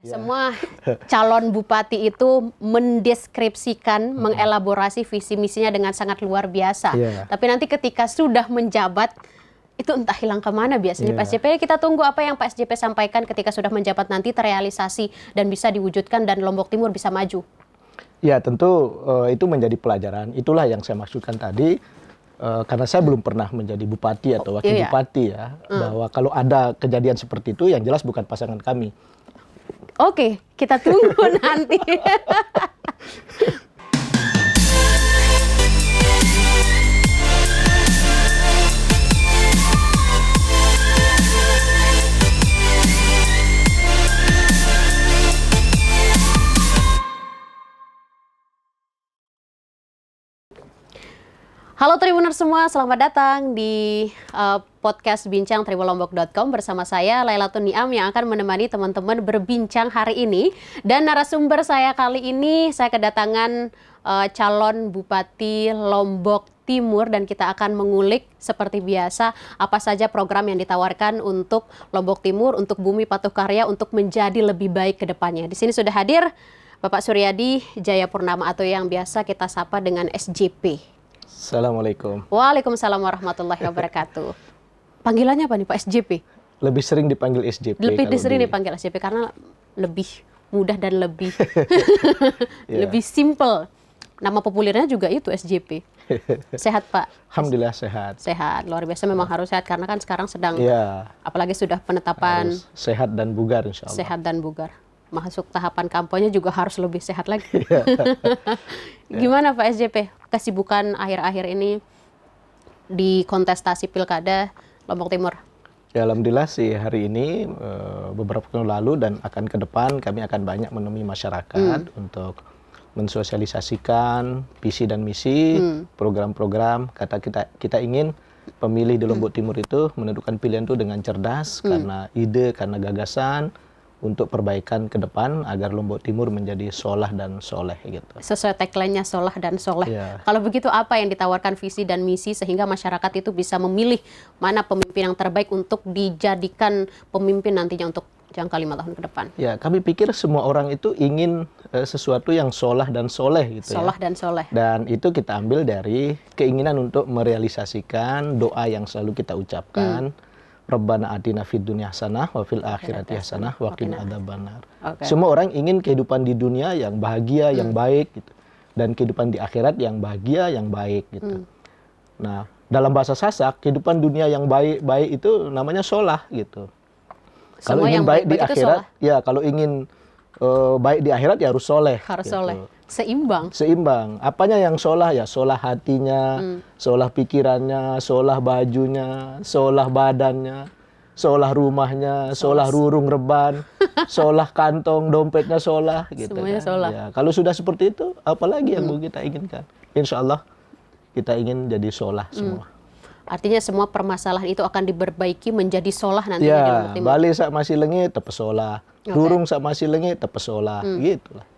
Semua calon bupati itu mendeskripsikan, mengelaborasi visi misinya dengan sangat luar biasa. Tapi nanti ketika sudah menjabat, itu entah hilang kemana biasanya Pak SJP. Kita tunggu apa yang Pak SJP sampaikan ketika sudah menjabat nanti terrealisasi dan bisa diwujudkan dan Lombok Timur bisa maju. Ya tentu itu menjadi pelajaran. Itulah yang saya maksudkan tadi. Karena saya belum pernah menjadi bupati atau wakil bupati ya. Bahwa kalau ada kejadian seperti itu yang jelas bukan pasangan kami. Oke, kita tunggu nanti. Halo Tribuners semua, selamat datang di podcast Bincang Tribunlombok.com bersama saya Lailatun Niam yang akan menemani teman-teman berbincang hari ini. Dan narasumber saya kali ini, saya kedatangan calon Bupati Lombok Timur dan kita akan mengulik seperti biasa apa saja program yang ditawarkan untuk Lombok Timur, untuk Bumi Patuh Karya, untuk menjadi lebih baik ke depannya. Di sini sudah hadir Bapak Suryadi Jayapurnama atau yang biasa kita sapa dengan SJP. Assalamualaikum. Waalaikumsalam warahmatullahi wabarakatuh. Panggilannya apa nih Pak SJP? Lebih sering dipanggil SJP. Lebih sering dipanggil SJP karena lebih mudah dan lebih lebih simple. Nama populirnya juga itu SJP. Sehat Pak? Alhamdulillah sehat. Sehat, luar biasa memang harus sehat karena kan sekarang sedang apalagi sudah penetapan harus sehat dan bugar insya Allah. Sehat dan bugar. Masuk tahapan kampanye juga harus lebih sehat lagi. Gimana Pak SJP? Kesibukan akhir-akhir ini di kontestasi Pilkada Lombok Timur? Ya alhamdulillah sih hari ini beberapa waktu lalu dan akan ke depan kami akan banyak menemui masyarakat untuk mensosialisasikan visi dan misi, program-program. Kata kita ingin pemilih di Lombok Timur itu menentukan pilihan itu dengan cerdas karena ide, karena gagasan, untuk perbaikan ke depan agar Lombok Timur menjadi solah dan soleh gitu. Sesuai tagline-nya solah dan soleh. Kalau begitu apa yang ditawarkan visi dan misi sehingga masyarakat itu bisa memilih mana pemimpin yang terbaik untuk dijadikan pemimpin nantinya untuk jangka 5 tahun ke depan? Ya, kami pikir semua orang itu ingin sesuatu yang solah dan soleh gitu. Solah dan soleh. Dan itu kita ambil dari keinginan untuk merealisasikan doa yang selalu kita ucapkan. Rabbana atina fid dunya hasanah wa fil akhirati hasanah wa qina adzabannar. Semua orang ingin kehidupan di dunia yang bahagia, yang baik gitu. Dan kehidupan di akhirat yang bahagia, yang baik gitu. Nah, dalam bahasa Sasak, kehidupan dunia yang baik itu namanya solah gitu. Kalau ingin baik di akhirat, ya kalau ingin baik di akhirat ya harus soleh. Harus gitu. soleh. Seimbang. Seimbang. Apanya yang solah ya? Solah hatinya, solah pikirannya, solah bajunya, solah badannya, solah rumahnya, solah rurung reban, solah kantong dompetnya solah gitu. Semuanya kan. solah. Ya, kalau sudah seperti itu, apalagi yang mau kita inginkan? Insya Allah kita ingin jadi solah semua. Artinya semua permasalahan itu akan diperbaiki menjadi solah nantinya di Lombok Timur. Bali sak masih lengi tepes solah, rurung sak masih lengi tepes solah, gitulah.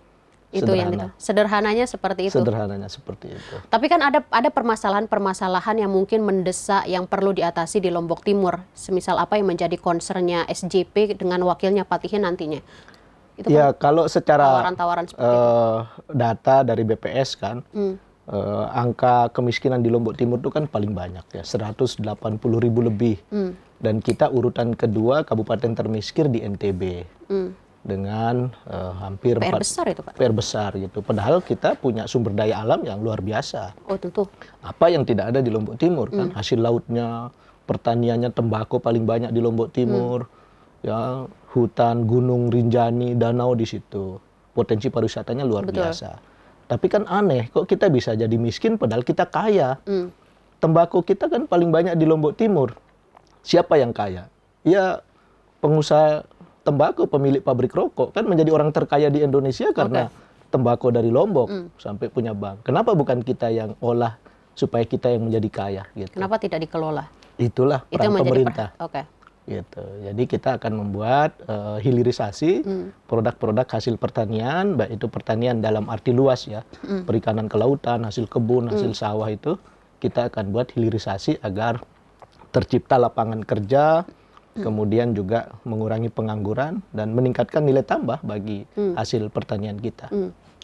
Itu yang itu. Sederhananya seperti itu. Sederhananya seperti itu. Tapi kan ada permasalahan-permasalahan yang mungkin mendesak yang perlu diatasi di Lombok Timur. Semisal apa yang menjadi concernnya SJP dengan wakilnya Patihin nantinya. Itu ya kan kalau secara tawaran-tawaran seperti itu. Data dari BPS kan, angka kemiskinan di Lombok Timur itu kan paling banyak ya, 180.000 lebih. Dan kita urutan kedua kabupaten termiskin di NTB. Dengan hampir PR besar itu Pak? PR besar gitu. Padahal kita punya sumber daya alam yang luar biasa. Oh tentu. Apa yang tidak ada di Lombok Timur kan? Hasil lautnya, pertaniannya tembakau paling banyak di Lombok Timur. Ya, hutan, gunung, Rinjani, danau di situ. Potensi pariwisatanya luar biasa. Tapi kan aneh, kok kita bisa jadi miskin padahal kita kaya. Tembakau kita kan paling banyak di Lombok Timur. Siapa yang kaya? Ya pengusaha tembakau, pemilik pabrik rokok kan menjadi orang terkaya di Indonesia karena tembakau dari Lombok sampai punya bank. Kenapa bukan kita yang olah supaya kita yang menjadi kaya gitu? Kenapa tidak dikelola? Itulah peran pemerintah. Gitu. Jadi kita akan membuat hilirisasi produk-produk hasil pertanian, baik itu pertanian dalam arti luas ya, perikanan kelautan, hasil kebun, hasil sawah itu kita akan buat hilirisasi agar tercipta lapangan kerja, kemudian juga mengurangi pengangguran dan meningkatkan nilai tambah bagi hasil pertanian kita.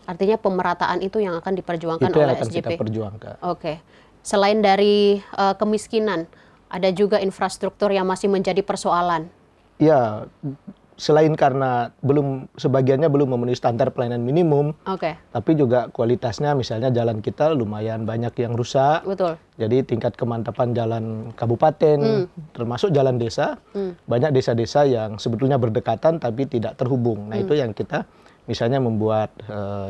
Artinya pemerataan itu yang akan diperjuangkan Itu yang oleh akan SJP. kita perjuangkan. Oke. Selain dari kemiskinan, ada juga infrastruktur yang masih menjadi persoalan. Ya, selain karena sebagiannya belum memenuhi standar pelayanan minimum, Oke. tapi juga kualitasnya, misalnya jalan kita lumayan banyak yang rusak. Betul. Jadi tingkat kemantapan jalan kabupaten, termasuk jalan desa, banyak desa-desa yang sebetulnya berdekatan tapi tidak terhubung. Nah itu yang kita misalnya membuat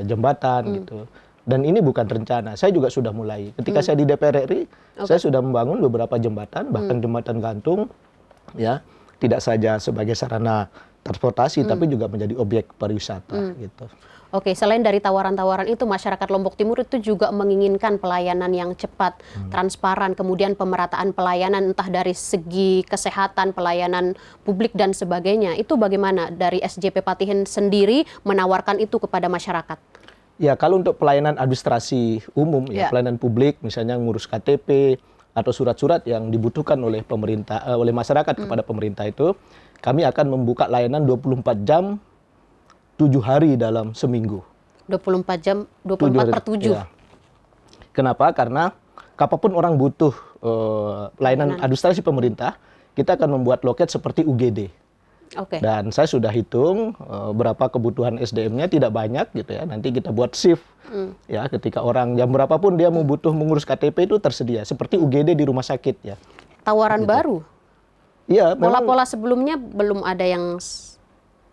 jembatan gitu. Dan ini bukan rencana, saya juga sudah mulai. Ketika saya di DPR RI, saya sudah membangun beberapa jembatan, bahkan jembatan gantung, ya tidak saja sebagai sarana transportasi, tapi juga menjadi objek pariwisata gitu. Oke, selain dari tawaran-tawaran itu, masyarakat Lombok Timur itu juga menginginkan pelayanan yang cepat, transparan, kemudian pemerataan pelayanan entah dari segi kesehatan, pelayanan publik dan sebagainya. Itu bagaimana dari SJP Patihen sendiri menawarkan itu kepada masyarakat? Ya, kalau untuk pelayanan administrasi umum, ya pelayanan publik, misalnya ngurus KTP atau surat-surat yang dibutuhkan oleh pemerintah, oleh masyarakat kepada pemerintah itu, kami akan membuka layanan 24 jam, 7 hari dalam seminggu. 24 jam, 24/7. Ya. Kenapa? Karena kapanpun orang butuh layanan administrasi pemerintah, kita akan membuat loket seperti UGD. Oke. Dan saya sudah hitung berapa kebutuhan SDM-nya, tidak banyak gitu ya. Nanti kita buat shift. Ya, ketika orang jam berapapun dia mau butuh mengurus KTP itu tersedia seperti UGD di rumah sakit ya. Tawaran baru. Iya, memang Pola-pola sebelumnya belum ada yang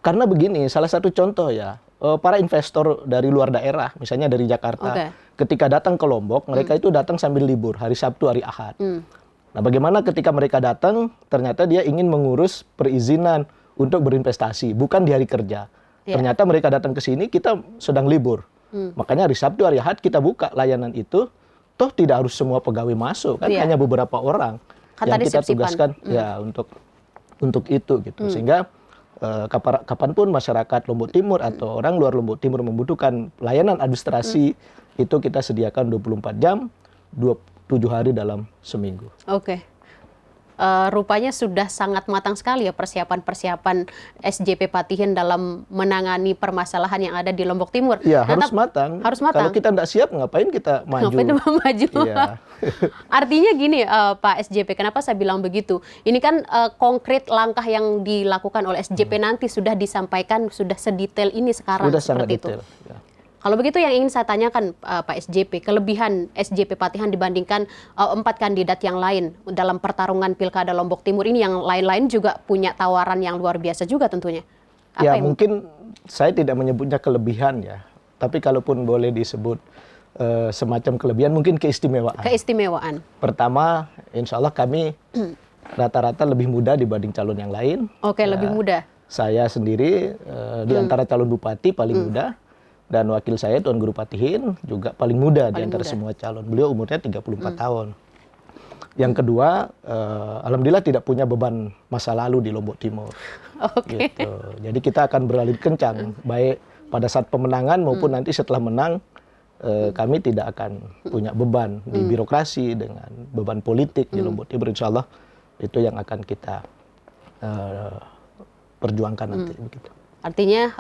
karena begini, salah satu contoh ya, para investor dari luar daerah, misalnya dari Jakarta, ketika datang ke Lombok, mereka itu datang sambil libur, hari Sabtu, hari Ahad. Nah, bagaimana ketika mereka datang, ternyata dia ingin mengurus perizinan untuk berinvestasi, bukan di hari kerja. Ternyata mereka datang ke sini, kita sedang libur. Makanya hari Sabtu, hari Ahad kita buka layanan itu, toh tidak harus semua pegawai masuk, kan hanya beberapa orang yang kita tugaskan ya untuk itu gitu. Sehingga kapanpun masyarakat Lombok Timur atau orang luar Lombok Timur membutuhkan layanan administrasi, itu kita sediakan 24 jam, 7 hari dalam seminggu. Oke. Rupanya sudah sangat matang sekali ya persiapan-persiapan SJP Patihen dalam menangani permasalahan yang ada di Lombok Timur. Iya, harus matang. Harus matang. Kalau kita tidak siap, ngapain kita maju? Ngapain maju? Iya. Artinya gini, Pak SJP, kenapa saya bilang begitu? Ini kan konkret langkah yang dilakukan oleh SJP nanti sudah disampaikan, sudah sedetail ini sekarang. Sudah sangat seperti detail. itu. Ya. Kalau begitu yang ingin saya tanyakan Pak SJP, kelebihan SJP Patihen dibandingkan 4 kandidat yang lain dalam pertarungan Pilkada Lombok Timur ini, yang lain-lain juga punya tawaran yang luar biasa juga tentunya. Ya, mungkin saya tidak menyebutnya kelebihan ya, tapi kalaupun boleh disebut semacam kelebihan, mungkin keistimewaan. Keistimewaan. Pertama, insya Allah kami rata-rata lebih muda dibanding calon yang lain. Oke, lebih muda. Saya sendiri di antara calon bupati paling muda. Dan wakil saya Tuan Guru Patihen juga paling muda di antara semua calon. Beliau umurnya 34 tahun. Yang kedua, alhamdulillah tidak punya beban masa lalu di Lombok Timur. Oke. Gitu. Jadi kita akan beralih kencang, baik pada saat pemenangan maupun nanti setelah menang, kami tidak akan punya beban di birokrasi dengan beban politik di Lombok Timur. Insya Allah itu yang akan kita perjuangkan nanti. Begitu. Artinya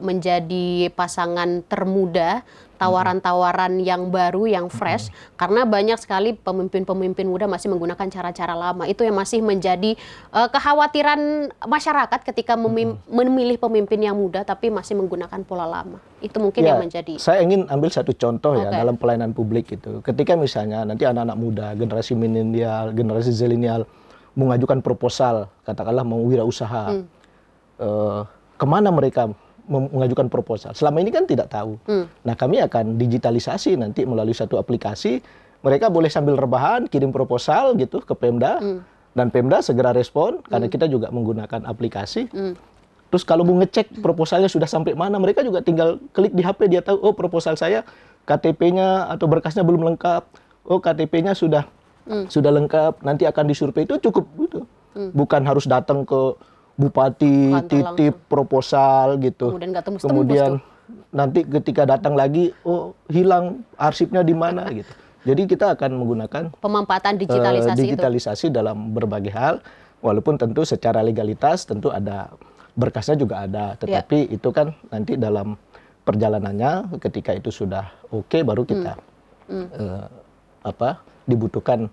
menjadi pasangan termuda, tawaran-tawaran yang baru, yang fresh, karena banyak sekali pemimpin-pemimpin muda masih menggunakan cara-cara lama. Itu yang masih menjadi kekhawatiran masyarakat ketika memilih pemimpin yang muda, tapi masih menggunakan pola lama. Itu mungkin yang menjadi... Saya ingin ambil satu contoh ya dalam pelayanan publik itu. Ketika misalnya nanti anak-anak muda, generasi milenial, generasi zilenial, mengajukan proposal, katakanlah mau wirausaha, kemana mereka mengajukan proposal? Selama ini kan tidak tahu. Nah, kami akan digitalisasi nanti melalui satu aplikasi. Mereka boleh sambil rebahan kirim proposal gitu ke Pemda, dan Pemda segera respon karena kita juga menggunakan aplikasi. Terus kalau mau ngecek proposalnya sudah sampai mana, mereka juga tinggal klik di HP, dia tahu, oh proposal saya KTP-nya atau berkasnya belum lengkap. Oh KTP-nya sudah lengkap, nanti akan disurvei. Itu cukup gitu. Bukan harus datang ke bupati, titip proposal gitu. Kemudian nggak tembus-tembus Kemudian tuh. nanti ketika datang lagi, oh hilang arsipnya di mana gitu. Jadi kita akan menggunakan Pemanfaatan digitalisasi digitalisasi dalam berbagai hal. Walaupun tentu secara legalitas tentu ada berkasnya juga ada, tetapi itu kan nanti dalam perjalanannya ketika itu sudah oke baru kita dibutuhkan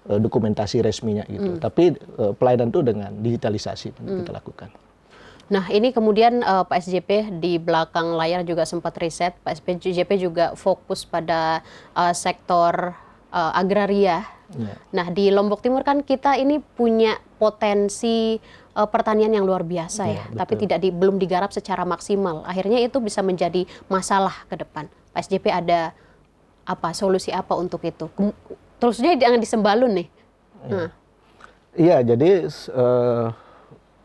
dokumentasi resminya gitu. Tapi pelayanan itu dengan digitalisasi kita lakukan. Nah, ini kemudian Pak SJP di belakang layar juga sempat riset. Pak SJP juga fokus pada sektor agraria. Yeah. Nah, di Lombok Timur kan kita ini punya potensi pertanian yang luar biasa ya, tapi belum digarap secara maksimal. Akhirnya itu bisa menjadi masalah ke depan. Pak SJP ada solusi apa untuk itu? Terusnya jangan disembalun nih. Iya, jadi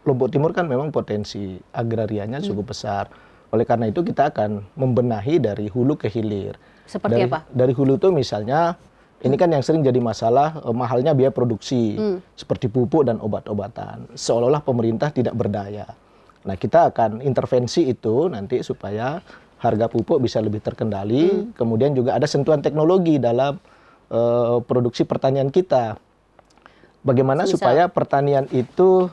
Lombok Timur kan memang potensi agrarianya cukup besar. Oleh karena itu kita akan membenahi dari hulu ke hilir. Seperti apa? Dari hulu itu misalnya, ini kan yang sering jadi masalah mahalnya biaya produksi, seperti pupuk dan obat-obatan. Seolah-olah pemerintah tidak berdaya. Nah, kita akan intervensi itu nanti supaya harga pupuk bisa lebih terkendali. Kemudian juga ada sentuhan teknologi dalam produksi pertanian kita. Bagaimana supaya pertanian itu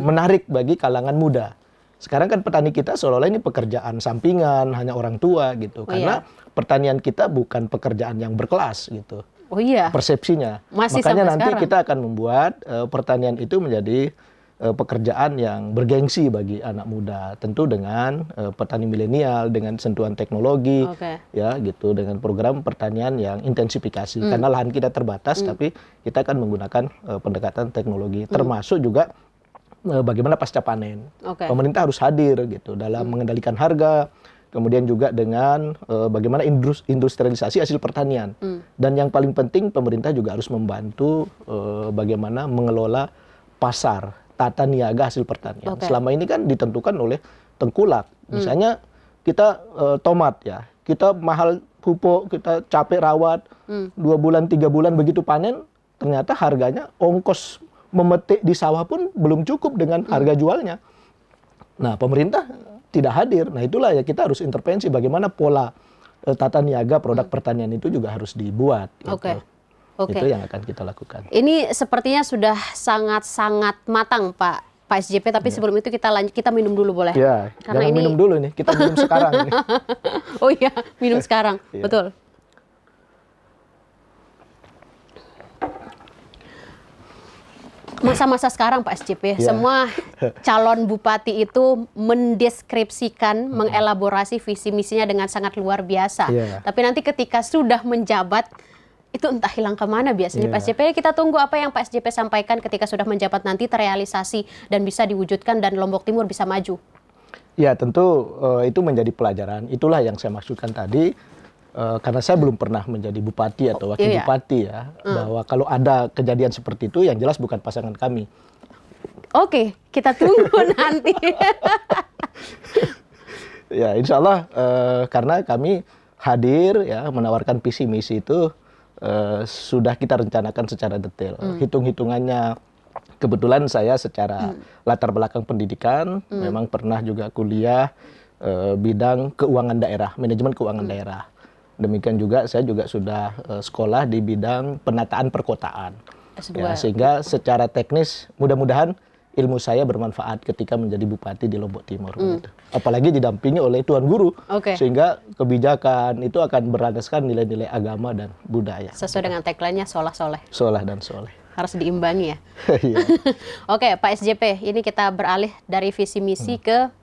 menarik bagi kalangan muda. Sekarang kan petani kita seolah-olah ini pekerjaan sampingan, hanya orang tua gitu. Karena pertanian kita bukan pekerjaan yang berkelas gitu. Oh iya. Persepsinya. Makanya nanti kita akan membuat pertanian itu menjadi pekerjaan yang bergengsi bagi anak muda. Tentu dengan petani milenial, dengan sentuhan teknologi, ya gitu, dengan program pertanian yang intensifikasi. Karena lahan kita terbatas, tapi kita akan menggunakan pendekatan teknologi, termasuk juga bagaimana pasca panen. Pemerintah harus hadir gitu dalam mengendalikan harga, kemudian juga dengan bagaimana industrialisasi hasil pertanian. Dan yang paling penting pemerintah juga harus membantu bagaimana mengelola pasar, tata niaga hasil pertanian. Selama ini kan ditentukan oleh tengkulak. Misalnya kita tomat ya, kita mahal pupuk, kita capek rawat, 2 bulan, 3 bulan begitu panen, ternyata harganya ongkos memetik di sawah pun belum cukup dengan harga jualnya. Nah, pemerintah tidak hadir. Nah, itulah ya kita harus intervensi bagaimana pola tata niaga produk pertanian itu juga harus dibuat. Gitu. Itu yang akan kita lakukan. Ini sepertinya sudah sangat-sangat matang, Pak SJP. Tapi sebelum itu kita minum dulu boleh? Ya, jangan minum dulu nih. Kita minum sekarang. Nih. Oh iya, minum sekarang. Betul. Masa-masa sekarang Pak SJP, semua calon bupati itu mendeskripsikan, mengelaborasi visi misinya dengan sangat luar biasa. Tapi nanti ketika sudah menjabat, itu entah hilang kemana biasanya Pak SJP. Kita tunggu apa yang Pak SJP sampaikan ketika sudah menjabat nanti terrealisasi dan bisa diwujudkan dan Lombok Timur bisa maju. Ya tentu itu menjadi pelajaran. Itulah yang saya maksudkan tadi. Karena saya belum pernah menjadi bupati atau wakil bupati ya, bahwa kalau ada kejadian seperti itu yang jelas bukan pasangan kami. Oke, kita tunggu nanti. Ya, insya Allah karena kami hadir ya menawarkan visi misi itu sudah kita rencanakan secara detail. Hitung-hitungannya kebetulan saya secara latar belakang pendidikan memang pernah juga kuliah bidang keuangan daerah, manajemen keuangan daerah. Demikian juga saya juga sudah sekolah di bidang penataan perkotaan. Ya, sehingga secara teknis mudah-mudahan ilmu saya bermanfaat ketika menjadi bupati di Lombok Timur. Gitu. Apalagi didampingi oleh Tuan Guru. Sehingga kebijakan itu akan berlandaskan nilai-nilai agama dan budaya. Sesuai dengan tagline-nya Solah Soleh. Solah dan Soleh. Harus diimbangi ya. Oke, Pak SJP, ini kita beralih dari visi misi ke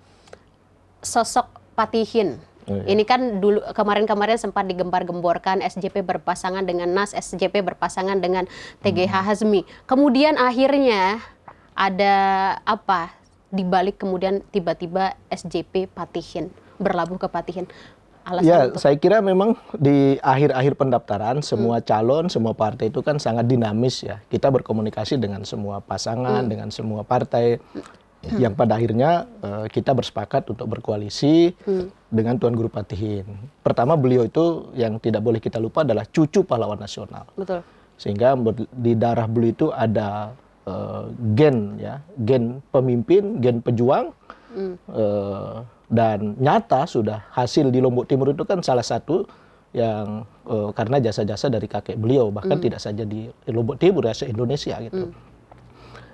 sosok Patihin. Ini kan dulu kemarin-kemarin sempat digembar-gemborkan SJP berpasangan dengan NAS, SJP berpasangan dengan TGH Hazmi. Kemudian akhirnya ada apa di balik kemudian tiba-tiba SJP Patihin, berlabuh ke Patihin. Ya, saya kira memang di akhir-akhir pendaftaran semua calon, semua partai itu kan sangat dinamis ya. Kita berkomunikasi dengan semua pasangan, dengan semua partai. Yang pada akhirnya kita bersepakat untuk berkoalisi dengan Tuan Guru Patihin. Pertama beliau itu yang tidak boleh kita lupa adalah cucu pahlawan nasional. Betul. Sehingga di darah beliau itu ada gen pemimpin, gen pejuang, dan nyata sudah hasil di Lombok Timur itu kan salah satu yang karena jasa-jasa dari kakek beliau, bahkan tidak saja di Lombok Timur ya, se-Indonesia gitu.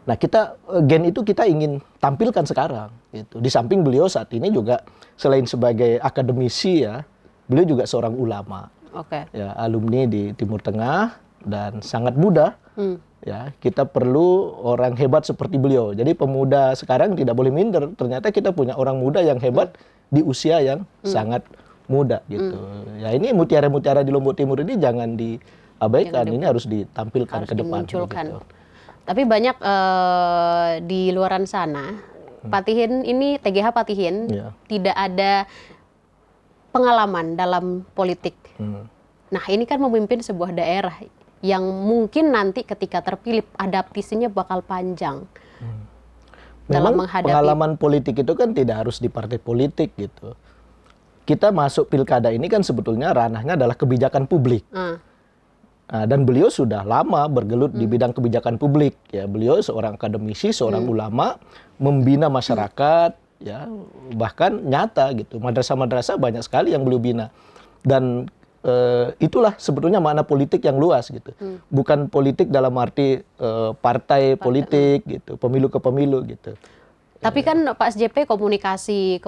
Nah, kita gen itu kita ingin tampilkan sekarang gitu. Di samping beliau saat ini juga selain sebagai akademisi ya, beliau juga seorang ulama. Oke. Ya, alumni di Timur Tengah dan sangat muda. Ya, kita perlu orang hebat seperti beliau. Jadi pemuda sekarang tidak boleh minder. Ternyata kita punya orang muda yang hebat di usia yang sangat muda gitu. Ya, ini mutiara-mutiara di Lombok Timur ini jangan diabaikan. Ini harus ditampilkan Harus ke depan. dimunculkan. Gitu. Tapi banyak di luaran sana, Patihin ini, TGH Patihin, tidak ada pengalaman dalam politik. Nah, ini kan memimpin sebuah daerah yang mungkin nanti ketika terpilih adaptasinya bakal panjang. Dalam Memang menghadapi pengalaman politik itu kan tidak harus di partai politik gitu. Kita masuk pilkada ini kan sebetulnya ranahnya adalah kebijakan publik. Nah, dan beliau sudah lama bergelut di bidang kebijakan publik. Ya, beliau seorang akademisi, seorang ulama, membina masyarakat, ya, bahkan nyata gitu. Madrasah-madrasah banyak sekali yang beliau bina. Dan itulah sebetulnya makna politik yang luas gitu. Bukan politik dalam arti partai politik gitu, pemilu ke pemilu gitu. Tapi kan Pak SJP komunikasi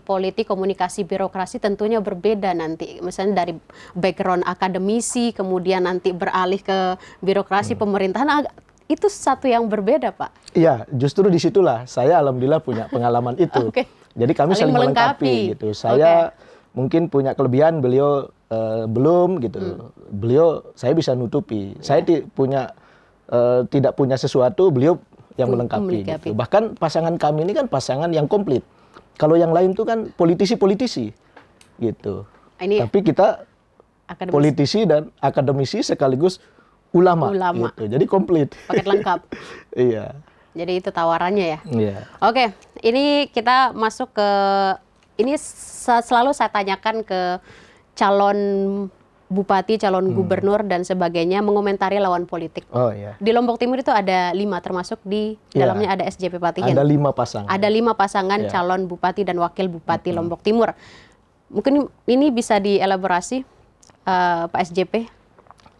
politik, komunikasi birokrasi tentunya berbeda nanti. Misalnya dari background akademisi, kemudian nanti beralih ke birokrasi pemerintahan, itu satu yang berbeda, Pak. Iya, justru disitulah saya alhamdulillah punya pengalaman itu. Jadi kami saling melengkapi gitu. Saya mungkin punya kelebihan, beliau belum gitu. Beliau saya bisa nutupi. Saya tidak punya sesuatu, beliau yang melengkapi. Gitu. Bahkan pasangan kami ini kan pasangan yang komplit. Kalau yang lain itu kan politisi-politisi gitu. Tapi kita politisi dan akademisi sekaligus ulama. Gitu. Jadi komplit. Paket lengkap. Iya. Jadi itu tawarannya ya. Iya. Oke, ini kita masuk ke ini selalu saya tanyakan ke calon bupati, calon gubernur dan sebagainya mengomentari lawan politik. Oh iya. Di Lombok Timur itu ada 5 termasuk di dalamnya ada SJP Patihin. Ada 5 pasangan. Ada 5 pasangan calon bupati dan wakil bupati Lombok Timur. Mungkin ini bisa dielaborasi Pak SJP?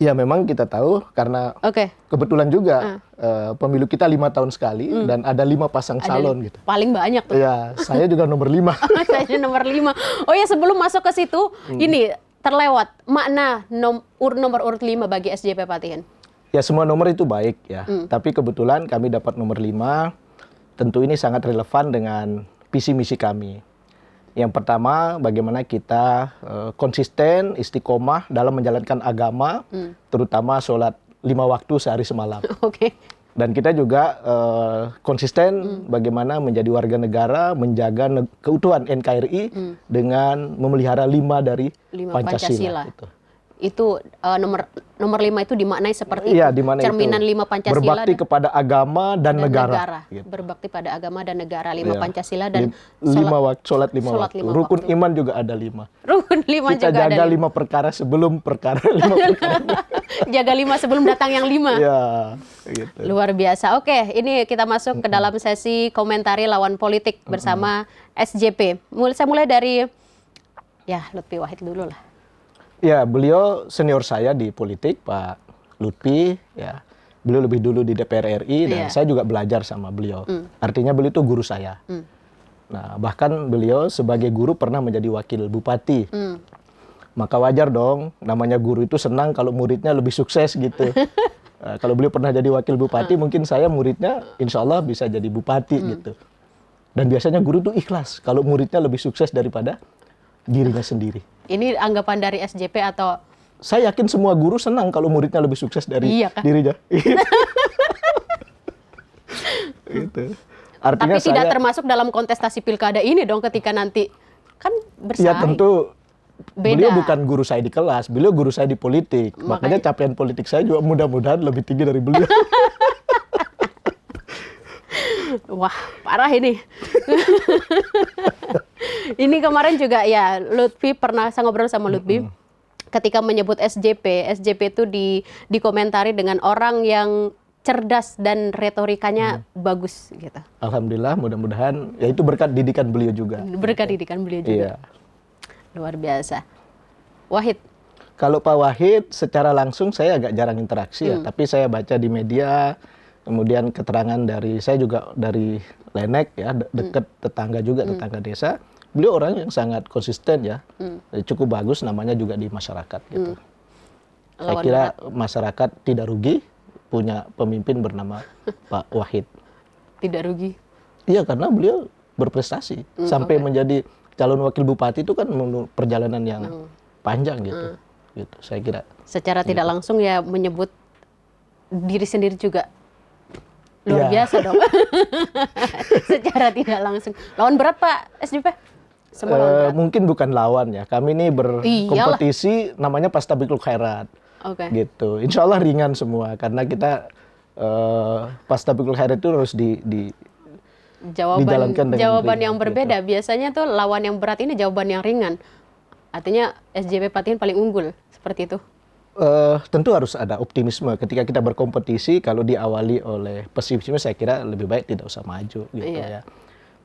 Ya memang kita tahu karena kebetulan juga pemilu kita 5 tahun sekali dan ada 5 pasang calon gitu. Paling banyak tuh. Ya, saya juga nomor 5. Saya nomor 5. Oh ya, sebelum masuk ke situ, ini terlewat makna nomor urut 5 bagi SJP Patihin. Ya semua nomor itu baik ya. Tapi kebetulan kami dapat nomor 5. Tentu ini sangat relevan dengan visi misi kami. Yang pertama, bagaimana kita konsisten, istiqomah dalam menjalankan agama, terutama sholat 5 waktu sehari semalam. Dan kita juga konsisten bagaimana menjadi warga negara, menjaga keutuhan NKRI dengan memelihara 5 dari Pancasila. Itu nomor 5 itu dimaknai seperti itu. Cerminan 5 Pancasila. Berbakti kepada agama dan negara. Gitu. Berbakti pada agama dan negara, 5 Pancasila dan sholat 5 waktu. Rukun iman juga ada 5. Rukun 5 kita juga ada. Kita jaga 5 perkara sebelum perkara 5 perkara. Jaga 5 sebelum datang yang 5. Ya, gitu. Luar biasa. Oke, ini kita masuk ke dalam sesi komentari lawan politik bersama SJP. Saya mulai dari Lutfi Wahid dulu lah. Ya, beliau senior saya di politik, Pak Lutfi. Ya, beliau lebih dulu di DPR RI dan saya juga belajar sama beliau. Artinya beliau itu guru saya. Nah, bahkan beliau sebagai guru pernah menjadi wakil bupati. Maka wajar dong, namanya guru itu senang kalau muridnya lebih sukses gitu. Kalau beliau pernah jadi wakil bupati, mungkin saya muridnya insya Allah bisa jadi bupati gitu. Dan biasanya guru itu ikhlas kalau muridnya lebih sukses daripada dirinya sendiri. Ini anggapan dari SJP atau? Saya yakin semua guru senang kalau muridnya lebih sukses dari dirinya. Gitu. Artinya tapi tidak termasuk dalam kontestasi pilkada ini dong ketika nanti kan bersaing. Ya tentu. Beliau bukan guru saya di kelas, beliau guru saya di politik. Makanya capaian politik saya juga mudah-mudahan lebih tinggi dari beliau. Wah, parah ini. Ini kemarin juga Lutfi pernah saya ngobrol sama Lutfi ketika menyebut SJP itu dikomentari dengan orang yang cerdas dan retorikanya bagus gitu. Alhamdulillah, mudah-mudahan itu berkat didikan beliau juga. Berkat didikan beliau juga. Iya. Luar biasa. Wahid. Kalau Pak Wahid secara langsung saya agak jarang interaksi tapi saya baca di media Kemudian keterangan dari saya juga dari Lenek ya, dekat tetangga juga, tetangga desa. Beliau orang yang sangat konsisten ya, cukup bagus namanya juga di masyarakat gitu. Saya Lawan kira berat. masyarakat tidak rugi punya pemimpin bernama Pak Wahid. Tidak rugi. Iya, karena beliau berprestasi sampai menjadi calon wakil bupati itu kan perjalanan yang panjang gitu. Gitu, saya kira. Secara tidak langsung ya menyebut diri sendiri juga luar Iya. biasa dong. Secara tidak langsung. Lawan berat Pak SDP? Semua lawan berat. Mungkin bukan lawan ya. Kami ini berkompetisi namanya Pastabikul Khairat. Oke. Gitu. Insya Allah ringan semua karena kita Pastabikul Khairat itu harus dijalankan dengan Jawaban ringan, yang berbeda. Biasanya tuh lawan yang berat ini jawaban yang ringan. Artinya SJP Patihin paling unggul seperti itu. Tentu harus ada optimisme ketika kita berkompetisi. Kalau diawali oleh pesimisme, saya kira lebih baik tidak usah maju gitu ya.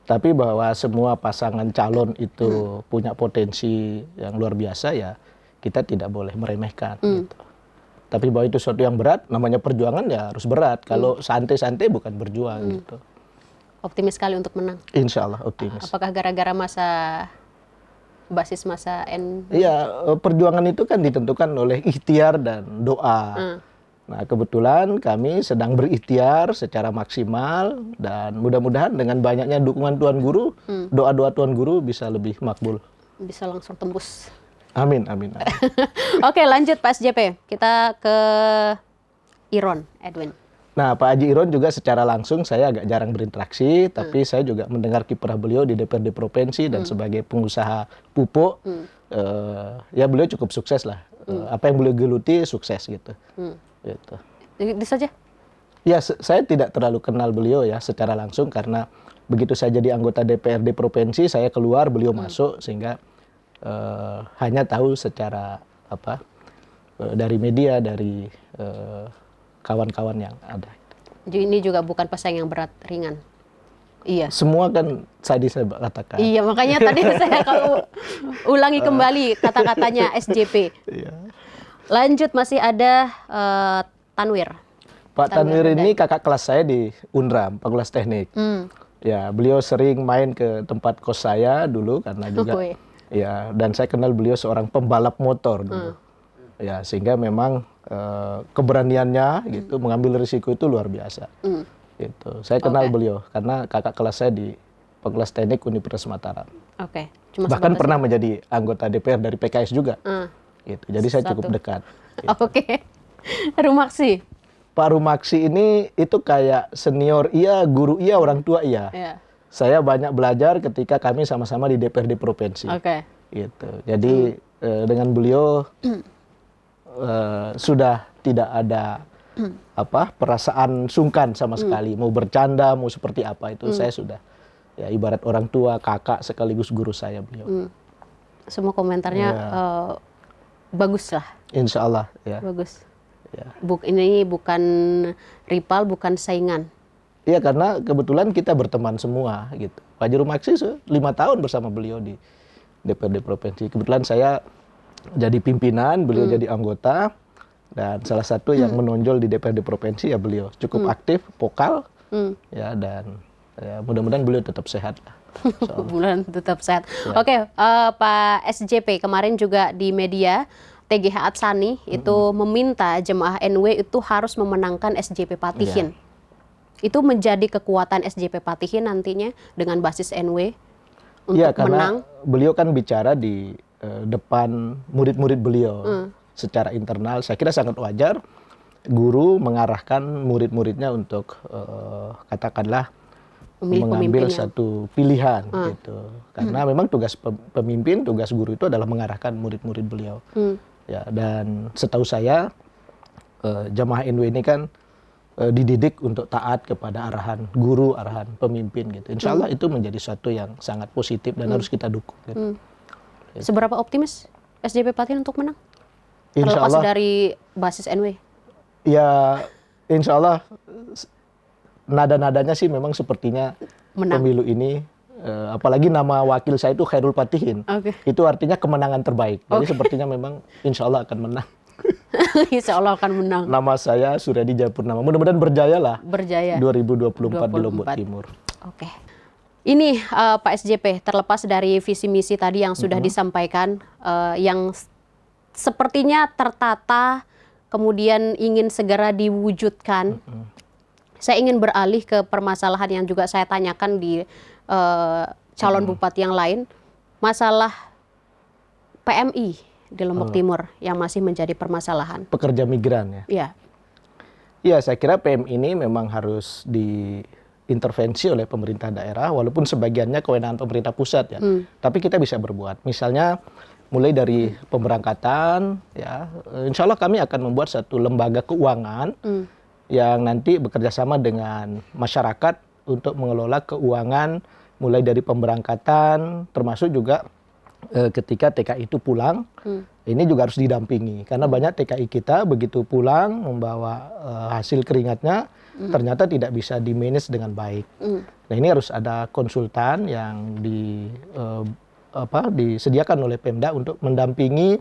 Tapi bahwa semua pasangan calon itu punya potensi yang luar biasa ya, kita tidak boleh meremehkan gitu. Tapi bahwa itu sesuatu yang berat, namanya perjuangan ya harus berat. Kalau santai-santai bukan berjuang gitu. Optimis sekali untuk menang. Insya Allah optimis. Apakah gara-gara basis masa Iya, perjuangan itu kan ditentukan oleh ikhtiar dan doa. Nah, kebetulan kami sedang berikhtiar secara maksimal dan mudah-mudahan dengan banyaknya dukungan Tuan Guru, doa-doa Tuan Guru bisa lebih makbul. bisa langsung tembus? Amin, amin, amin. Oke, lanjut Pak SJP. Kita ke Iron Edwin. Nah, Pak Haji Iron juga secara langsung saya agak jarang berinteraksi, tapi saya juga mendengar kiprah beliau di DPRD Provinsi dan sebagai pengusaha pupuk, ya beliau cukup sukses lah. Apa yang beliau geluti sukses gitu. Gitu. Itu saja? Ya, saya tidak terlalu kenal beliau ya secara langsung karena begitu saya jadi anggota DPRD Provinsi, saya keluar, beliau masuk sehingga hanya tahu secara dari media, dari kawan-kawan yang ada. Jadi ini juga bukan pesaing yang berat, ringan. Iya. Semua kan saya katakan. Iya, makanya tadi saya kalau ulangi kembali kata-katanya SJP. Iya. Lanjut masih ada Tanwir. Pak Tanwir ini kakak kelas saya di UNRAM, Fakultas Teknik. Ya, beliau sering main ke tempat kos saya dulu karena juga ya, dan saya kenal beliau seorang pembalap motor dulu. Ya, sehingga memang keberaniannya gitu mengambil risiko itu luar biasa. Gitu. Saya kenal beliau karena kakak kelas saya di Fakultas Teknik Universitas Mataram. Oke. Bahkan pernah menjadi anggota DPR dari PKS juga. Gitu. Jadi saya cukup dekat. Gitu. Oke. Rumaksi. Pak Rumaksi ini itu kayak senior iya, guru iya, orang tua iya. Saya banyak belajar ketika kami sama-sama di DPRD Provinsi. Gitu. Jadi dengan beliau sudah tidak ada perasaan sungkan sama sekali. Mau bercanda, mau seperti apa itu saya sudah ya ibarat orang tua, kakak sekaligus guru saya beliau. Semua komentarnya bagus lah. Insya Allah ya. Bagus. Ya. Ini bukan rival, bukan saingan. Iya, karena kebetulan kita berteman semua gitu. Pak Haji Rumaksi 5 tahun bersama beliau di DPRD Provinsi. Kebetulan saya jadi pimpinan, beliau jadi anggota, dan salah satu yang menonjol di DPRD Provinsi ya beliau. Cukup aktif, vokal, ya, dan ya, mudah-mudahan beliau tetap sehat lah. Bulan tetap sehat. Oke, Pak SJP kemarin juga di media TGH Atsani itu meminta jemaah NW itu harus memenangkan SJP Patihin. Itu menjadi kekuatan SJP Patihin nantinya dengan basis NW untuk karena menang. Beliau kan bicara di depan murid-murid beliau secara internal. Saya kira sangat wajar guru mengarahkan murid-muridnya untuk katakanlah mengambil satu pilihan gitu. Karena memang tugas pemimpin, tugas guru itu adalah mengarahkan murid-murid beliau. Ya, dan setahu saya jamaah NW ini kan dididik untuk taat kepada arahan guru, arahan pemimpin gitu. Insya Allah itu menjadi suatu yang sangat positif dan harus kita dukung. Gitu. Seberapa optimis SJP Patihin untuk menang? Insya Terlepas Allah, dari basis NW. Ya, insya Allah nada-nadanya sih memang sepertinya Menang. pemilu ini, apalagi nama wakil saya itu Khairul Patihin. Itu artinya kemenangan terbaik. Jadi sepertinya memang insya Allah akan menang. Insya Allah akan menang. Nama saya Suryadi Jayapurnama. Mudah-mudahan berjaya lah. Berjaya. 2024 di Lombok Timur. Oke. Ini Pak SJP, terlepas dari visi misi tadi yang sudah disampaikan, yang sepertinya tertata, kemudian ingin segera diwujudkan. Saya ingin beralih ke permasalahan yang juga saya tanyakan di calon bupati yang lain, masalah PMI di Lombok Timur yang masih menjadi permasalahan. Pekerja migran ya? Iya. Ya, saya kira PMI ini memang harus diintervensi oleh pemerintah daerah, walaupun sebagiannya kewenangan pemerintah pusat ya. Tapi kita bisa berbuat. Misalnya mulai dari pemberangkatan, ya, insya Allah kami akan membuat satu lembaga keuangan yang nanti bekerja sama dengan masyarakat untuk mengelola keuangan mulai dari pemberangkatan, termasuk juga ketika TKI itu pulang, ini juga harus didampingi. Karena banyak TKI kita begitu pulang membawa hasil keringatnya, ternyata tidak bisa di-manage dengan baik. Nah, ini harus ada konsultan yang disediakan oleh Pemda untuk mendampingi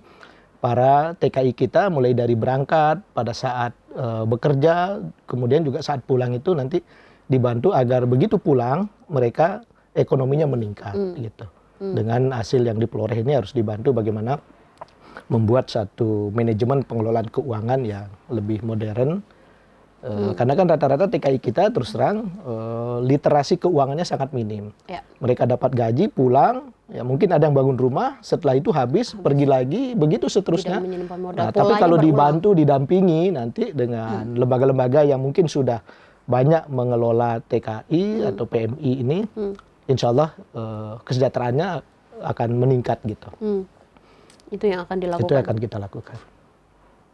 para TKI kita mulai dari berangkat, pada saat bekerja, kemudian juga saat pulang itu nanti dibantu agar begitu pulang mereka ekonominya meningkat gitu. Dengan hasil yang diperoleh ini harus dibantu bagaimana membuat satu manajemen pengelolaan keuangan yang lebih modern. Karena kan rata-rata TKI kita terus terang literasi keuangannya sangat minim. Ya. Mereka dapat gaji, pulang, ya mungkin ada yang bangun rumah, setelah itu habis. Pergi lagi, begitu seterusnya. Nah, tapi kalau dibantu, didampingi nanti dengan lembaga-lembaga yang mungkin sudah banyak mengelola TKI atau PMI ini, insya Allah kesejahteraannya akan meningkat gitu. Itu yang akan dilakukan? Itu yang akan kita lakukan.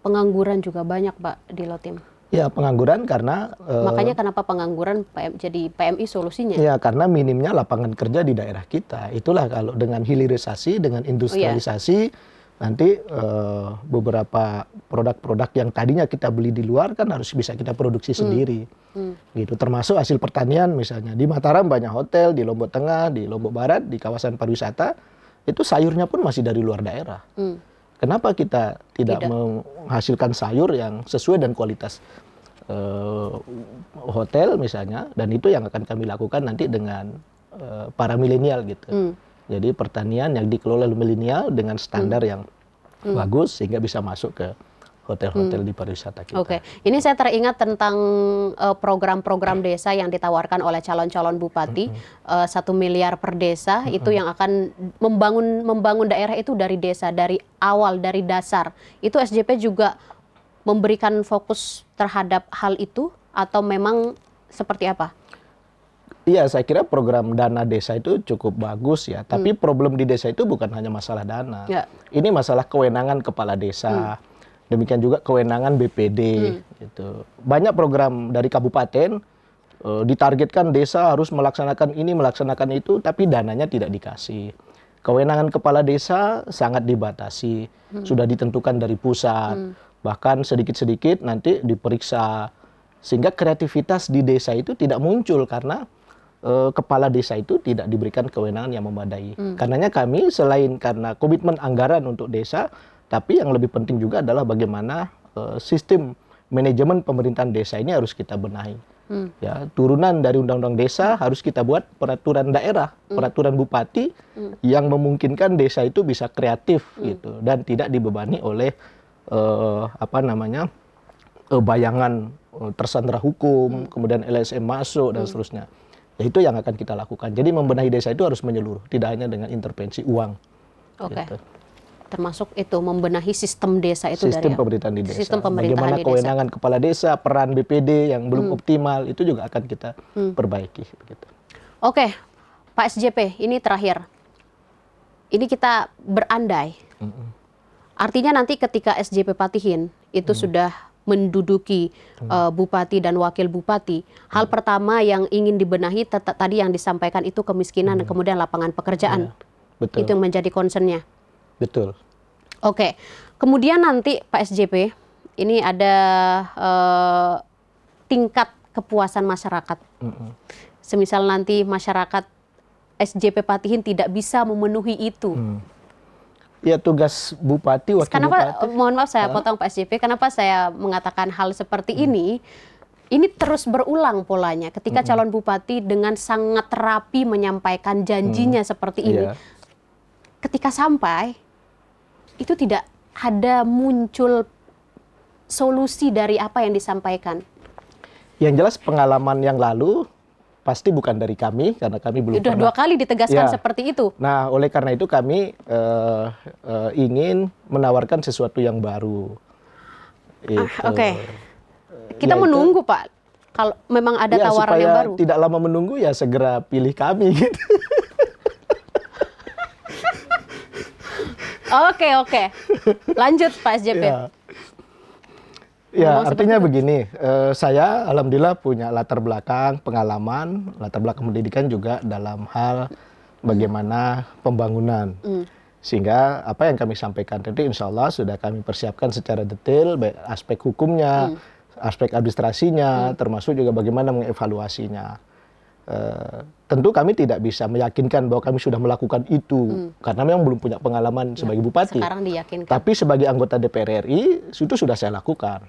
Pengangguran juga banyak Pak di Lotim? Ya, pengangguran karena... Makanya kenapa pengangguran jadi PMI solusinya? Ya, karena minimnya lapangan kerja di daerah kita. Itulah kalau dengan hilirisasi, dengan industrialisasi, nanti beberapa produk-produk yang tadinya kita beli di luar kan harus bisa kita produksi sendiri. Gitu. Termasuk hasil pertanian misalnya. Di Mataram banyak hotel, di Lombok Tengah, di Lombok Barat, di kawasan pariwisata, itu sayurnya pun masih dari luar daerah. Kenapa kita tidak menghasilkan sayur yang sesuai dengan kualitas hotel misalnya, dan itu yang akan kami lakukan nanti dengan para milenial gitu. Jadi pertanian yang dikelola oleh milenial dengan standar yang bagus sehingga bisa masuk ke hotel-hotel di pariwisata kita. Oke, ini saya teringat tentang program-program desa yang ditawarkan oleh calon-calon bupati, 1 miliar per desa, itu yang akan membangun daerah itu dari desa, dari awal, dari dasar. Itu SJP juga memberikan fokus terhadap hal itu atau memang seperti apa? Iya, saya kira program dana desa itu cukup bagus ya. Tapi problem di desa itu bukan hanya masalah dana. Ya. Ini masalah kewenangan kepala desa. Demikian juga kewenangan BPD. Gitu. Banyak program dari kabupaten ditargetkan desa harus melaksanakan ini, melaksanakan itu, tapi dananya tidak dikasih. Kewenangan kepala desa sangat dibatasi. Sudah ditentukan dari pusat. Bahkan sedikit-sedikit nanti diperiksa. Sehingga kreativitas di desa itu tidak muncul karena kepala desa itu tidak diberikan kewenangan yang memadai. Karenanya kami selain karena komitmen anggaran untuk desa, tapi yang lebih penting juga adalah bagaimana sistem manajemen pemerintahan desa ini harus kita benahi. Ya, turunan dari undang-undang desa harus kita buat peraturan daerah, peraturan bupati yang memungkinkan desa itu bisa kreatif gitu dan tidak dibebani oleh bayangan tersandera hukum, kemudian LSM masuk dan seterusnya. Ya, itu yang akan kita lakukan. Jadi membenahi desa itu harus menyeluruh, tidak hanya dengan intervensi uang. Oke. Gitu. Termasuk itu membenahi sistem desa itu sistem dari pemerintahan di desa. Sistem pemerintahan bagaimana di kewenangan kepala desa, peran BPD yang belum optimal itu juga akan kita perbaiki. Begitu. Oke, Pak SJP, ini terakhir. Ini kita berandai. Artinya nanti ketika SJP Patihin itu sudah menduduki bupati dan wakil bupati, hal pertama yang ingin dibenahi tadi yang disampaikan itu kemiskinan dan kemudian lapangan pekerjaan. Betul. Itu yang menjadi concern-nya. Betul. Oke, kemudian nanti Pak SJP, ini ada tingkat kepuasan masyarakat. Semisal nanti masyarakat SJP Patihin tidak bisa memenuhi itu. Ya tugas bupati, wakil Kenapa, bupati. mohon maaf saya potong Pak SJP, kenapa saya mengatakan hal seperti ini? Ini terus berulang polanya ketika calon bupati dengan sangat rapi menyampaikan janjinya seperti ini. Iya. Ketika sampai, itu tidak ada muncul solusi dari apa yang disampaikan. Yang jelas pengalaman yang lalu pasti bukan dari kami, karena kami belum Sudah pernah. 2 kali ditegaskan Ya. seperti itu. Nah, oleh karena itu kami ingin menawarkan sesuatu yang baru. Itu. Oke. Kita Yaitu- menunggu Pak, kalau memang ada Ya, tawaran supaya yang baru. tidak lama menunggu ya segera pilih kami gitu. Oke. Lanjut Pak SJP. Ya. Ya, Memang artinya seperti begini, saya alhamdulillah punya latar belakang pengalaman, latar belakang pendidikan juga dalam hal bagaimana pembangunan. Sehingga apa yang kami sampaikan tadi insya Allah sudah kami persiapkan secara detail, baik aspek hukumnya, aspek administrasinya, termasuk juga bagaimana mengevaluasinya. Tentu kami tidak bisa meyakinkan bahwa kami sudah melakukan itu, karena memang belum punya pengalaman sebagai bupati. Sekarang diyakinkan. Tapi sebagai anggota DPR RI itu sudah saya lakukan.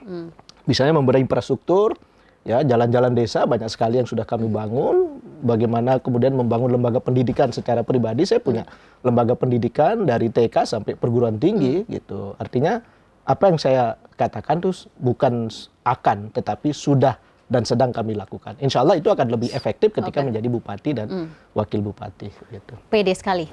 Misalnya membenahi infrastruktur, ya jalan-jalan desa banyak sekali yang sudah kami bangun. Bagaimana kemudian membangun lembaga pendidikan secara pribadi, saya punya lembaga pendidikan dari TK sampai perguruan tinggi gitu. Artinya apa yang saya katakan itu bukan akan, tetapi sudah dan sedang kami lakukan. Insya Allah itu akan lebih efektif ketika menjadi bupati dan wakil bupati gitu. Pede sekali.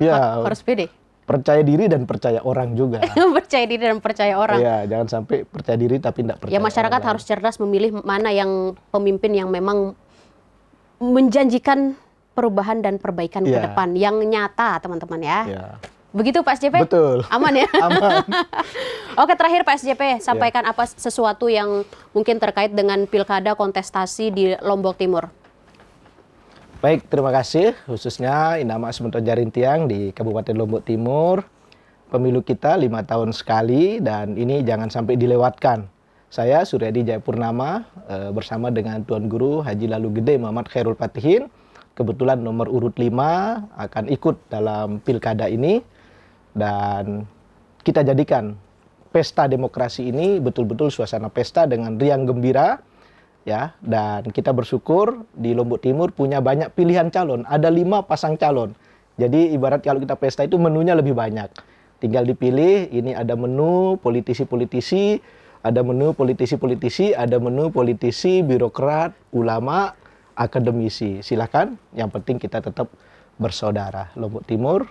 Ya, Harus pede. percaya diri dan percaya orang juga. Percaya diri dan percaya orang. Iya, jangan sampai percaya diri tapi tidak percaya. Ya masyarakat orang harus cerdas memilih mana yang pemimpin yang memang menjanjikan perubahan dan perbaikan ke Iya. depan yang nyata, teman-teman ya. lain. Ya. Begitu Pak SJP? Betul. Aman ya? Aman. Oke, terakhir Pak SJP, sampaikan apa sesuatu yang mungkin terkait dengan pilkada kontestasi di Lombok Timur. Baik, terima kasih khususnya Inama Sementor Jarintiang di Kabupaten Lombok Timur. Pemilu kita 5 tahun sekali dan ini jangan sampai dilewatkan. Saya Suryadi Jayapurnama bersama dengan Tuan Guru Haji Lalu Gede Muhammad Khairul Fatihin. Kebetulan nomor urut 5 akan ikut dalam pilkada ini. Dan kita jadikan pesta demokrasi ini betul-betul suasana pesta dengan riang gembira. Ya, dan kita bersyukur di Lombok Timur punya banyak pilihan calon. Ada 5 pasang calon. Jadi ibarat kalau kita pesta itu menunya lebih banyak. Tinggal dipilih, ini ada menu politisi-politisi, ada menu politisi-politisi, ada menu politisi, birokrat, ulama, akademisi. Silakan, yang penting kita tetap bersaudara. Lombok Timur,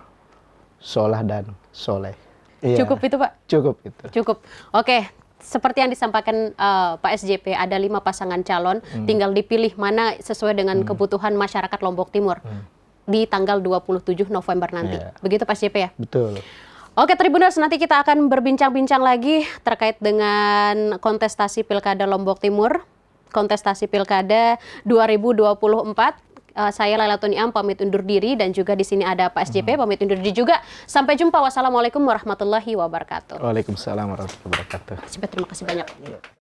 solah dan soleh. Iya, Cukup itu Pak? Cukup itu. Cukup. Oke, seperti yang disampaikan Pak SJP, ada 5 pasangan calon, tinggal dipilih mana sesuai dengan kebutuhan masyarakat Lombok Timur di tanggal 27 November nanti. Iya. Begitu Pak SJP ya? Betul. Oke Tribuners, nanti kita akan berbincang-bincang lagi terkait dengan kontestasi Pilkada Lombok Timur, kontestasi Pilkada 2024. Saya Lailatul Niam pamit undur diri dan juga di sini ada Pak SJP pamit undur diri juga. Sampai jumpa. Wassalamualaikum warahmatullahi wabarakatuh. Waalaikumsalam warahmatullahi wabarakatuh. Terima kasih banyak.